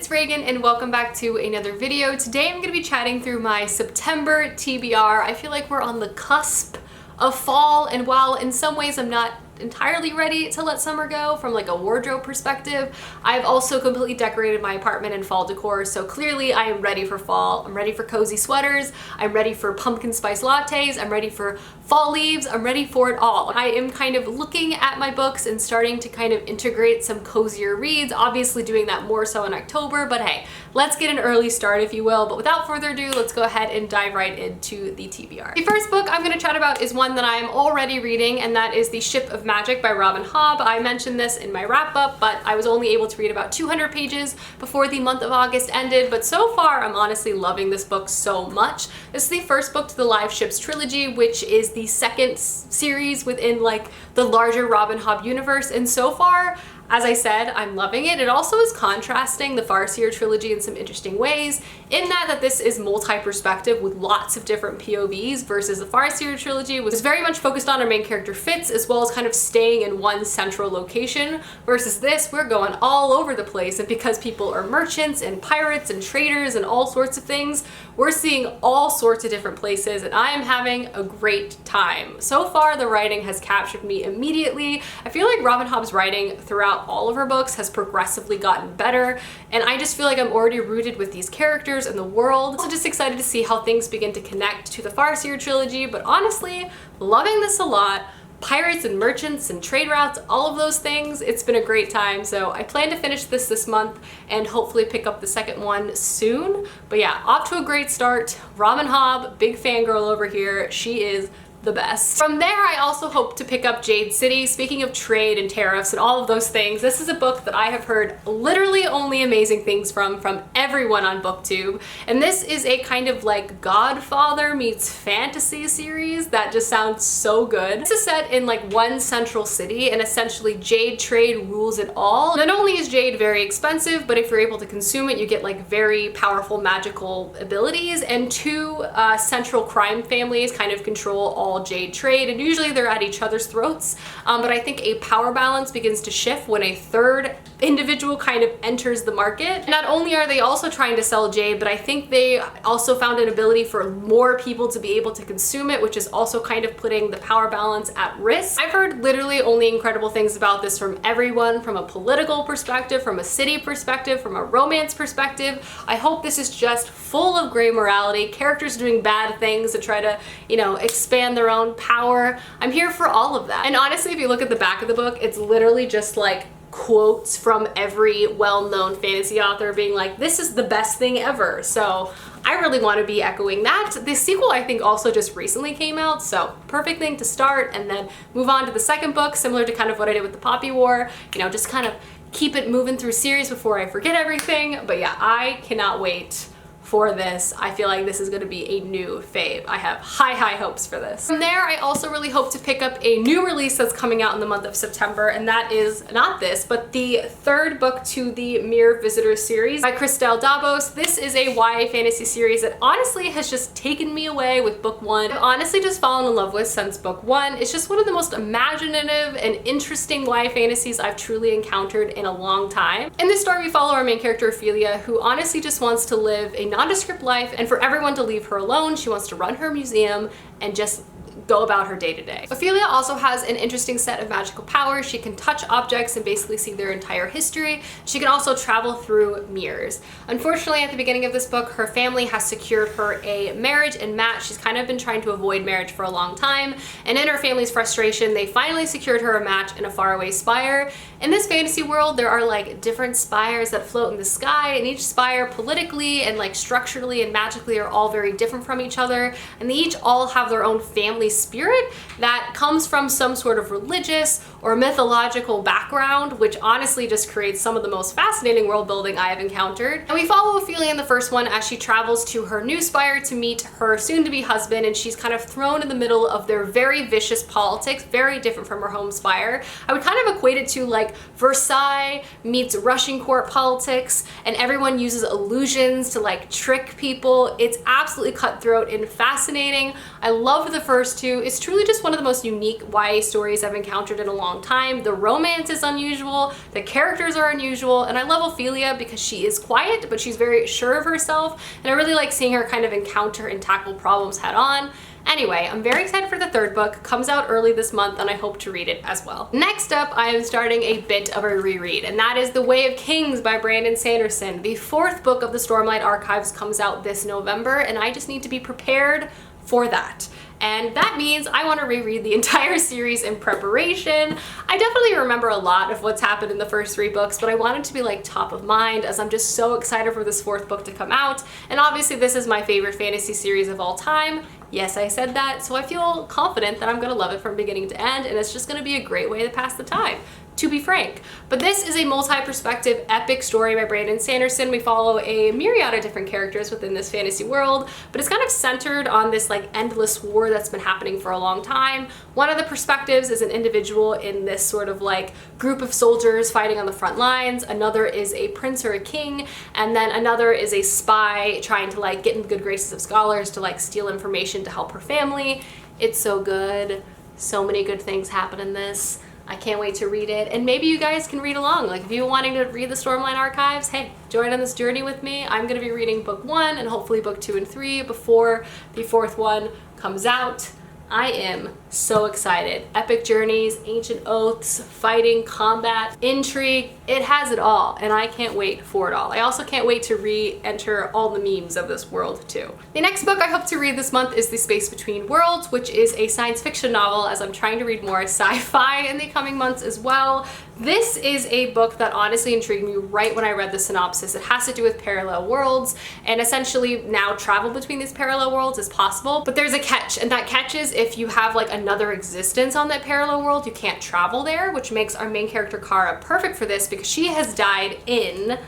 it's Reagan and welcome back to another video. Today I'm going to be chatting through my September TBR. I feel like we're on the cusp of fall, and while in some ways I'm not entirely ready to let summer go from like a wardrobe perspective, I've also completely decorated my apartment in fall decor, so clearly I am ready for fall. I'm ready for cozy sweaters, I'm ready for pumpkin spice lattes, I'm ready for fall leaves, I'm ready for it all. I am kind of looking at my books and starting to kind of integrate some cozier reads, obviously doing that more so in October, but hey, let's get an early start if you will. But without further ado, let's go ahead and dive right into the TBR. The first book I'm going to chat about is one that I'm already reading, and that is The Ship of Magic by Robin Hobb. I mentioned this in my wrap up, but I was only able to read about 200 pages before the month of August ended, but so far I'm honestly loving this book so much. This is the first book to the Live Ships trilogy, which is the second series within like the larger Robin Hobb universe, and so far, as I said, I'm loving it. It also is contrasting the Farseer trilogy in some interesting ways, in that this is multi-perspective with lots of different POVs, versus the Farseer trilogy was very much focused on our main character Fitz, as well as kind of staying in one central location, versus this, we're going all over the place, and because people are merchants and pirates and traders and all sorts of things, we're seeing all sorts of different places, and I am having a great time. So far, the writing has captured me immediately. I feel like Robin Hobb's writing throughout all of her books has progressively gotten better, and I just feel like I'm already rooted with these characters and the world. Also just excited to see how things begin to connect to the Farseer trilogy, but honestly, loving this a lot. Pirates and merchants and trade routes, all of those things, it's been a great time. So I plan to finish this month and hopefully pick up the second one soon. But yeah, off to a great start. Robin Hobb, big fangirl over here. She is the best. From there, I also hope to pick up Jade City. Speaking of trade and tariffs and all of those things, this is a book that I have heard literally only amazing things from everyone on BookTube. And this is a kind of like Godfather meets fantasy series that just sounds so good. This is set in like one central city, and essentially jade trade rules it all. Not only is jade very expensive, but if you're able to consume it, you get like very powerful magical abilities, and two central crime families kind of control all jade trade, and usually they're at each other's throats, but I think a power balance begins to shift when a third individual kind of enters the market. Not only are they also trying to sell jade, but I think they also found an ability for more people to be able to consume it, which is also kind of putting the power balance at risk. I've heard literally only incredible things about this from everyone, from a political perspective, from a city perspective, from a romance perspective. I hope this is just full of gray morality, characters doing bad things to try to, you know, expand their own power. I'm here for all of that. And honestly, if you look at the back of the book, it's literally just like quotes from every well-known fantasy author being like, this is the best thing ever. So I really want to be echoing that. The sequel I think also just recently came out, so perfect thing to start and then move on to the second book, similar to kind of what I did with the Poppy War, you know, just kind of keep it moving through series before I forget everything. But yeah, I cannot wait for this. I feel like this is going to be a new fave. I have high hopes for this. From there, I also really hope to pick up a new release that's coming out in the month of September, and that is not this, but the third book to the Mirror Visitor series by Christelle Dabos. This is a YA fantasy series that honestly has just taken me away with book one. I've honestly just fallen in love with since book one. It's just one of the most imaginative and interesting YA fantasies I've truly encountered in a long time. In this story, we follow our main character Ophelia, who honestly just wants to live a nondescript life and for everyone to leave her alone. She wants to run her museum and just go about her day to day. Ophelia also has an interesting set of magical powers. She can touch objects and basically see their entire history. She can also travel through mirrors. Unfortunately, at the beginning of this book, her family has secured her a marriage and match. She's kind of been trying to avoid marriage for a long time, and in her family's frustration, they finally secured her a match in a faraway spire. In this fantasy world, there are like different spires that float in the sky, and each spire politically and like structurally and magically are all very different from each other, and they each all have their own family spirit that comes from some sort of religious or mythological background, which honestly just creates some of the most fascinating world building I have encountered. And we follow Ophelia in the first one as she travels to her new spire to meet her soon-to-be husband, and she's kind of thrown in the middle of their very vicious politics, very different from her home spire. I would kind of equate it to like Versailles meets Russian court politics, and everyone uses illusions to like trick people. It's absolutely cutthroat and fascinating. I love the first two. It's truly just one of the most unique YA stories I've encountered in a long long time. The romance is unusual, the characters are unusual, and I love Ophelia because she is quiet, but she's very sure of herself, and I really like seeing her kind of encounter and tackle problems head on. Anyway, I'm very excited for the third book. Comes out early this month and I hope to read it as well. Next up, I am starting a bit of a reread, and that is The Way of Kings by Brandon Sanderson. The fourth book of the Stormlight Archives comes out this November, and I just need to be prepared for that. And that means I want to reread the entire series in preparation. I definitely remember a lot of what's happened in the first 3 books, but I want it to be like top of mind as I'm just so excited for this 4th book to come out. And obviously this is my favorite fantasy series of all time. Yes, I said that, so I feel confident that I'm gonna love it from beginning to end, and it's just gonna be a great way to pass the time, to be frank. But this is a multi-perspective epic story by Brandon Sanderson. We follow a myriad of different characters within this fantasy world, but it's kind of centered on this like endless war that's been happening for a long time. One of the perspectives is an individual in this sort of like group of soldiers fighting on the front lines. Another is a prince or a king, and then another is a spy trying to like get in the good graces of scholars to like steal information to help her family. It's so good. So many good things happen in this. I can't wait to read it, and maybe you guys can read along. Like if you're wanting to read the Stormlight Archives, hey, join on this journey with me. I'm gonna be reading book 1 and hopefully book 2 and 3 before the 4th one comes out. I am so excited. Epic journeys, ancient oaths, fighting, combat, intrigue, it has it all, and I can't wait for it all. I also can't wait to re-enter all the memes of this world too. The next book I hope to read this month is The Space Between Worlds, which is a science fiction novel, as I'm trying to read more sci-fi in the coming months as well. This is a book that honestly intrigued me right when I read the synopsis. It has to do with parallel worlds, and essentially now travel between these parallel worlds is possible, but there's a catch, and that catch is if you have like another existence on that parallel world, you can't travel there, which makes our main character Kara perfect for this because she has died in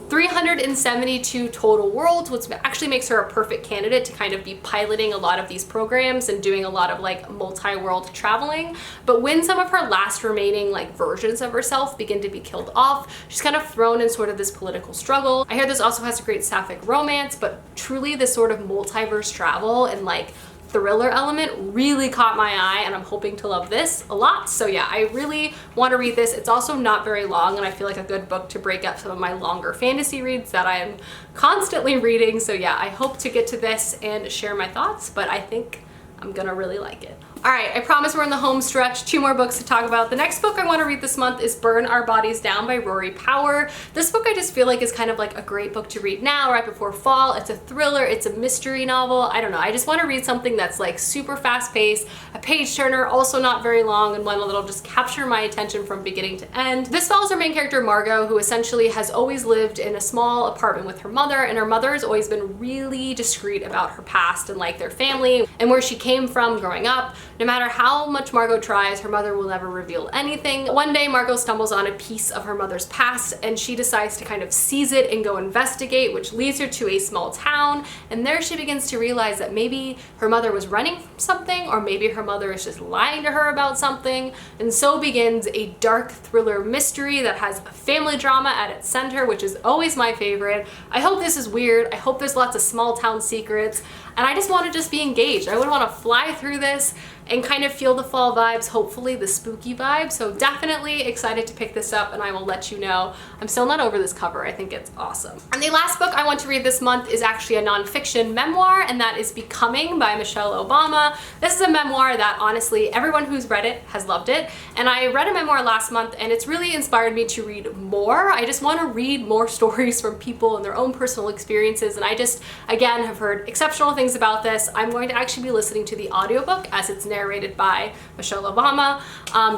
372 total worlds, which actually makes her a perfect candidate to kind of be piloting a lot of these programs and doing a lot of like multi-world traveling. But when some of her last remaining like versions of herself begin to be killed off, she's kind of thrown in sort of this political struggle. I hear this also has a great sapphic romance, but truly this sort of multiverse travel and like thriller element really caught my eye, and I'm hoping to love this a lot. So yeah, I really want to read this. It's also not very long, and I feel like a good book to break up some of my longer fantasy reads that I am constantly reading. So yeah, I hope to get to this and share my thoughts, but I think I'm gonna really like it. All right, I promise we're in the home stretch. 2 more books to talk about. The next book I want to read this month is Burn Our Bodies Down by Rory Power. This book I just feel like is kind of like a great book to read now, right before fall. It's a thriller, it's a mystery novel. I don't know, I just want to read something that's like super fast paced, a page turner, also not very long, and one that'll just capture my attention from beginning to end. This follows our main character Margot, who essentially has always lived in a small apartment with her mother, and her mother has always been really discreet about her past and like their family and where she came from growing up. No matter how much Margot tries, her mother will never reveal anything. One day, Margot stumbles on a piece of her mother's past, and she decides to kind of seize it and go investigate, which leads her to a small town. And there she begins to realize that maybe her mother was running from something, or maybe her mother is just lying to her about something. And so begins a dark thriller mystery that has a family drama at its center, which is always my favorite. I hope this is weird. I hope there's lots of small town secrets, and I just want to just be engaged. I would want to fly through this and kind of feel the fall vibes, hopefully the spooky vibe. So definitely excited to pick this up, and I will let you know. I'm still not over this cover. I think it's awesome. And the last book I want to read this month is actually a nonfiction memoir, and that is Becoming by Michelle Obama. This is a memoir that honestly everyone who's read it has loved it, and I read a memoir last month and it's really inspired me to read more. I just want to read more stories from people and their own personal experiences, and I just again have heard exceptional things about this. I'm going to actually be listening to the audiobook as it's narrated by Michelle Obama.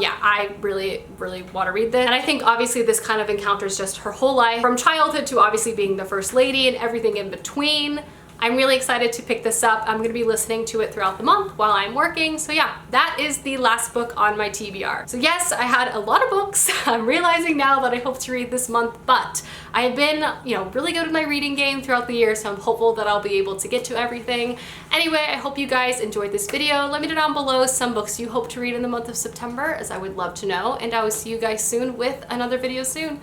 Yeah, I really want to read this. And I think obviously this kind of encounters just her whole life, from childhood to obviously being the first lady and everything in between. I'm really excited to pick this up. I'm going to be listening to it throughout the month while I'm working. So yeah, that is the last book on my TBR. So yes, I had a lot of books. I'm realizing now that I hope to read this month, but I've been, really good with my reading game throughout the year, so I'm hopeful that I'll be able to get to everything. Anyway, I hope you guys enjoyed this video. Let me know down below some books you hope to read in the month of September, as I would love to know, and I will see you guys soon with another video soon.